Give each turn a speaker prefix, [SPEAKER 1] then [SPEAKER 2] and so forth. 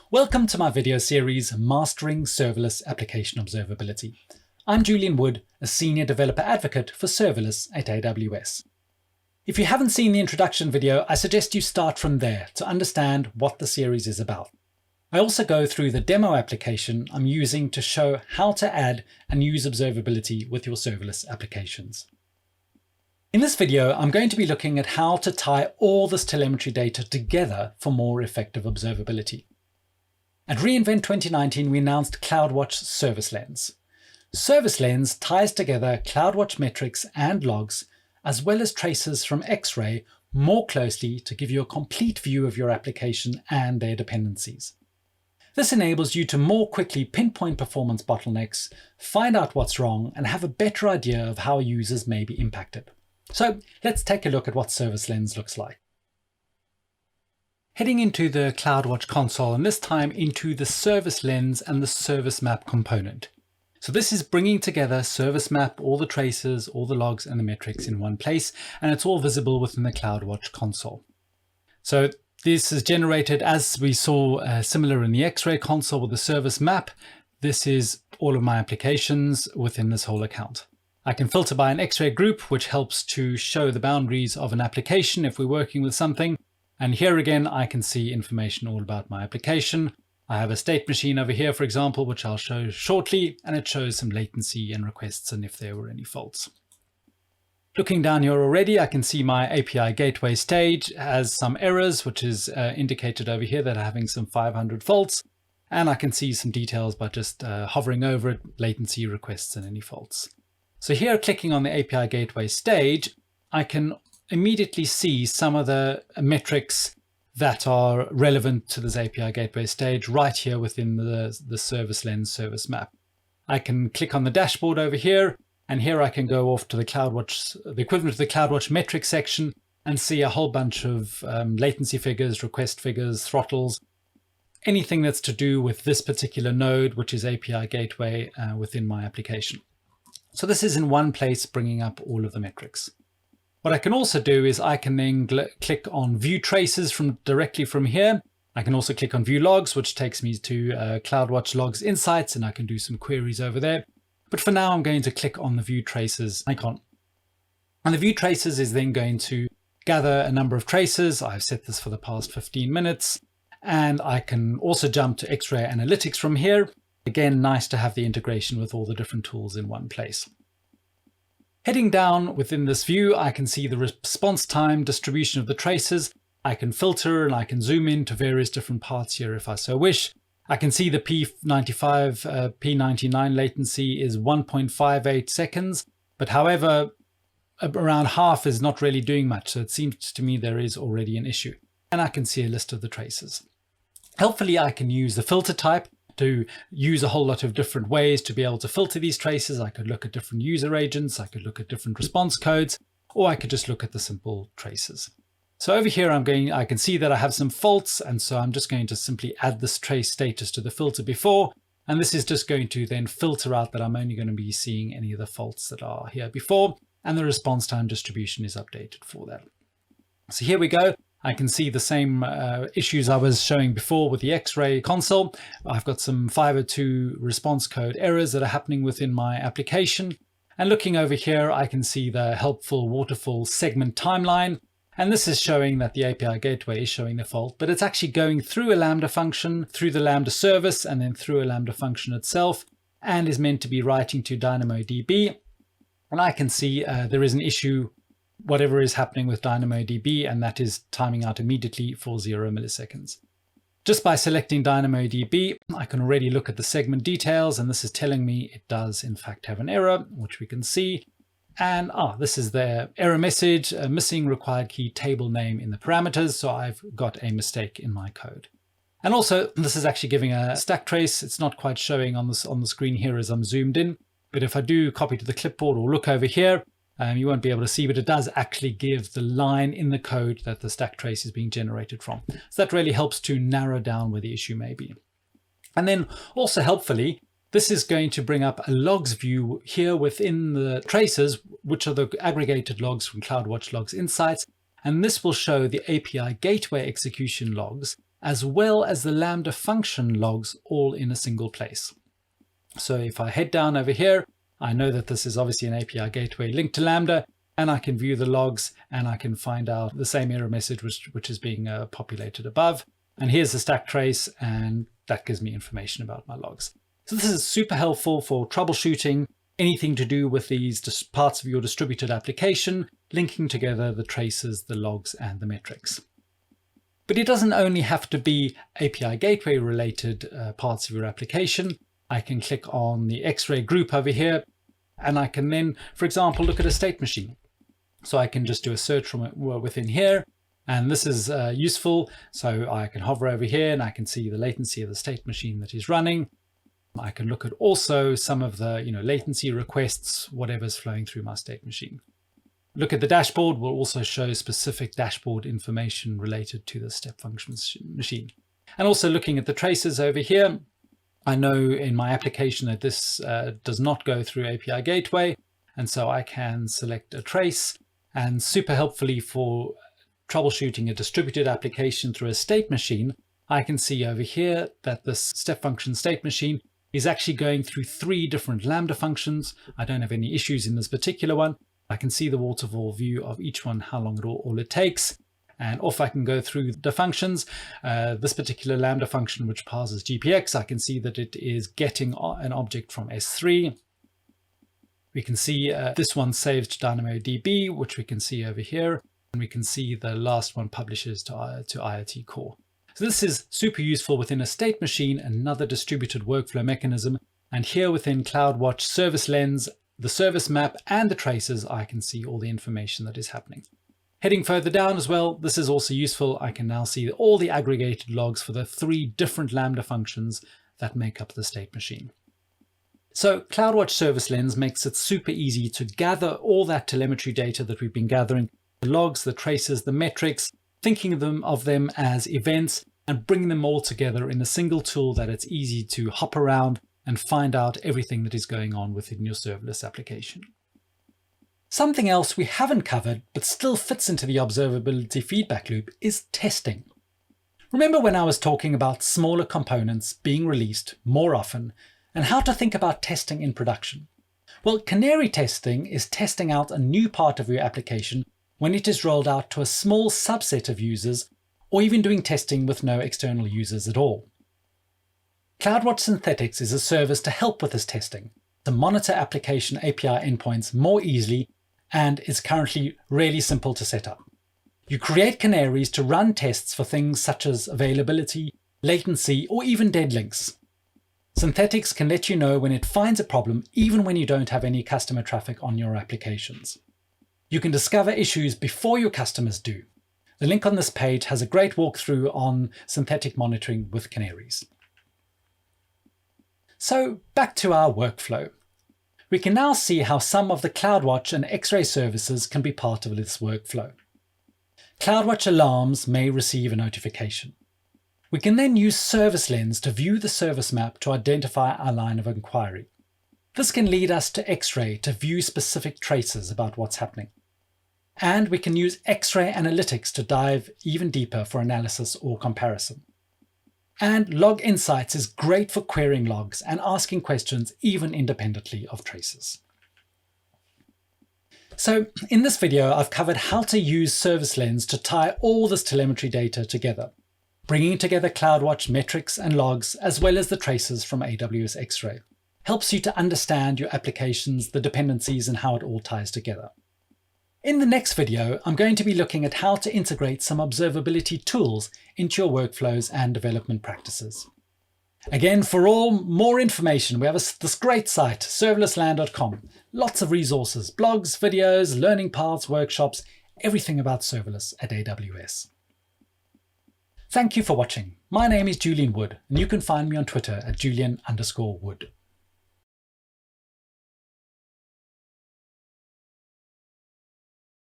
[SPEAKER 1] Welcome to my video series, Mastering Serverless Application Observability. I'm Julian Wood, a Senior Developer Advocate for Serverless at AWS. If you haven't seen the introduction video, I suggest you start from there to understand what the series is about. I also go through the demo application I'm using to show how to add and use observability with your serverless applications. In this video, I'm going to be looking at how to tie all this telemetry data together for more effective observability. At reInvent 2019, we announced Cloudwatch Service Lens. Service Lens ties together Cloudwatch metrics and logs, as well as traces from X-Ray, more closely to give you a complete view of your application and their dependencies. This enables you to more quickly pinpoint performance bottlenecks, find out what's wrong, and have a better idea of how users may be impacted. So let's take a look at what Service Lens looks like. Heading into the Cloudwatch console, and this time into the Service Lens and the Service Map component. So this is bringing together Service Map, all the traces, all the logs and the metrics in one place, and it's all visible within the Cloudwatch console. So this is generated as we saw similar in the X-Ray console with the Service Map. This is all of my applications within this whole account. I can filter by an X-Ray group, which helps to show the boundaries of an application if we're working with something. And here again, I can see information all about my application. I have a state machine over here, for example, which I'll show shortly, and it shows some latency and requests and if there were any faults. Looking down here already, I can see my API gateway stage has some errors, which is indicated over here that are having some 500 faults. And I can see some details by just hovering over it, latency requests and any faults. So here, clicking on the API gateway stage, I can immediately see some of the metrics that are relevant to this API gateway stage right here within the Service Lens Service Map. I can click on the dashboard over here, and here I can go off to the Cloudwatch, the equivalent of the Cloudwatch metrics section, and see a whole bunch of latency figures, request figures, throttles, anything that's to do with this particular node, which is API gateway within my application. So this is in one place, bringing up all of the metrics. What I can also do is I can then click on View Traces directly from here. I can also click on View Logs, which takes me to Cloudwatch Logs Insights, and I can do some queries over there. But for now, I'm going to click on the View Traces icon. And the View Traces is then going to gather a number of traces. I've set this for the past 15 minutes. And I can also jump to X-Ray Analytics from here. Again, nice to have the integration with all the different tools in one place. Heading down within this view, I can see the response time distribution of the traces. I can filter and I can zoom in to various different parts here if I so wish. I can see the P95, P99 latency is 1.58 seconds, but however, around half is not really doing much. So it seems to me there is already an issue. And I can see a list of the traces. Helpfully, I can use the filter type to use a whole lot of different ways to be able to filter these traces. I could look at different user agents, I could look at different response codes, or I could just look at the simple traces. So over here, I can see that I have some faults, and so I'm just going to simply add this trace status to the filter before, and this is just going to then filter out that I'm only going to be seeing any of the faults that are here before, and the response time distribution is updated for that. So here we go. I can see the same issues I was showing before with the X-Ray console. I've got some 502 response code errors that are happening within my application. And looking over here, I can see the helpful waterfall segment timeline. And this is showing that the API gateway is showing the fault, but it's actually going through a Lambda function, through the Lambda service, and then through a Lambda function itself, and is meant to be writing to DynamoDB. And I can see there is an issue, whatever is happening with DynamoDB, and that is timing out immediately for 0 milliseconds. Just by selecting DynamoDB, I can already look at the segment details, and this is telling me it does in fact have an error, which we can see. And this is the error message, a missing required key table name in the parameters, so I've got a mistake in my code. And also, this is actually giving a stack trace. It's not quite showing on the screen here as I'm zoomed in, but if I do copy to the clipboard or look over here, you won't be able to see, but it does actually give the line in the code that the stack trace is being generated from. So that really helps to narrow down where the issue may be. And then also helpfully, this is going to bring up a logs view here within the traces, which are the aggregated logs from Cloudwatch Logs Insights. And this will show the API gateway execution logs as well as the Lambda function logs all in a single place. So if I head down over here, I know that this is obviously an API gateway linked to Lambda, and I can view the logs and I can find out the same error message which is being populated above. And here's the stack trace, and that gives me information about my logs. So this is super helpful for troubleshooting anything to do with these parts of your distributed application, linking together the traces, the logs, and the metrics. But it doesn't only have to be API gateway related parts of your application. I can click on the X-ray group over here, and I can then, for example, look at a state machine. So I can just do a search from within here, and this is useful. So I can hover over here and I can see the latency of the state machine that is running. I can look at also some of the latency requests, whatever's flowing through my state machine. Look at the dashboard will also show specific dashboard information related to the step function machine. And also looking at the traces over here, I know in my application that this does not go through API gateway, and so I can select a trace. And super helpfully for troubleshooting a distributed application through a state machine, I can see over here that this step function state machine is actually going through 3 different Lambda functions. I don't have any issues in this particular one. I can see the waterfall view of each one, how long all it takes. And off I can go through the functions. This particular Lambda function, which parses GPX, I can see that it is getting an object from S3. We can see this one saved to DynamoDB, which we can see over here. And we can see the last one publishes to IoT Core. So this is super useful within a state machine, another distributed workflow mechanism. And here within Cloudwatch Service Lens, the service map and the traces, I can see all the information that is happening. Heading further down as well, this is also useful. I can now see all the aggregated logs for the 3 different Lambda functions that make up the state machine. So Cloudwatch Service Lens makes it super easy to gather all that telemetry data that we've been gathering, the logs, the traces, the metrics, thinking of them as events, and bring them all together in a single tool that it's easy to hop around and find out everything that is going on within your serverless application. Something else we haven't covered but still fits into the observability feedback loop is testing. Remember when I was talking about smaller components being released more often and how to think about testing in production? Well, canary testing is testing out a new part of your application when it is rolled out to a small subset of users, or even doing testing with no external users at all. Cloudwatch Synthetics is a service to help with this testing, to monitor application API endpoints more easily, and is currently really simple to set up. You create canaries to run tests for things such as availability, latency, or even dead links. Synthetics can let you know when it finds a problem, even when you don't have any customer traffic on your applications. You can discover issues before your customers do. The link on this page has a great walkthrough on synthetic monitoring with canaries. So back to our workflow. We can now see how some of the Cloudwatch and X-ray services can be part of this workflow. Cloudwatch alarms may receive a notification. We can then use Service Lens to view the service map to identify our line of inquiry. This can lead us to X-ray to view specific traces about what's happening. And we can use X-ray analytics to dive even deeper for analysis or comparison. And Log Insights is great for querying logs and asking questions even independently of traces. So in this video, I've covered how to use Service Lens to tie all this telemetry data together, bringing together Cloudwatch metrics and logs, as well as the traces from AWS X-ray. Helps you to understand your applications, the dependencies, and how it all ties together. In the next video, I'm going to be looking at how to integrate some observability tools into your workflows and development practices. Again, for more information, we have this great site, serverlessland.com. Lots of resources, blogs, videos, learning paths, workshops, everything about serverless at AWS. Thank you for watching. My name is Julian Wood, and you can find me on Twitter at Julian_Wood.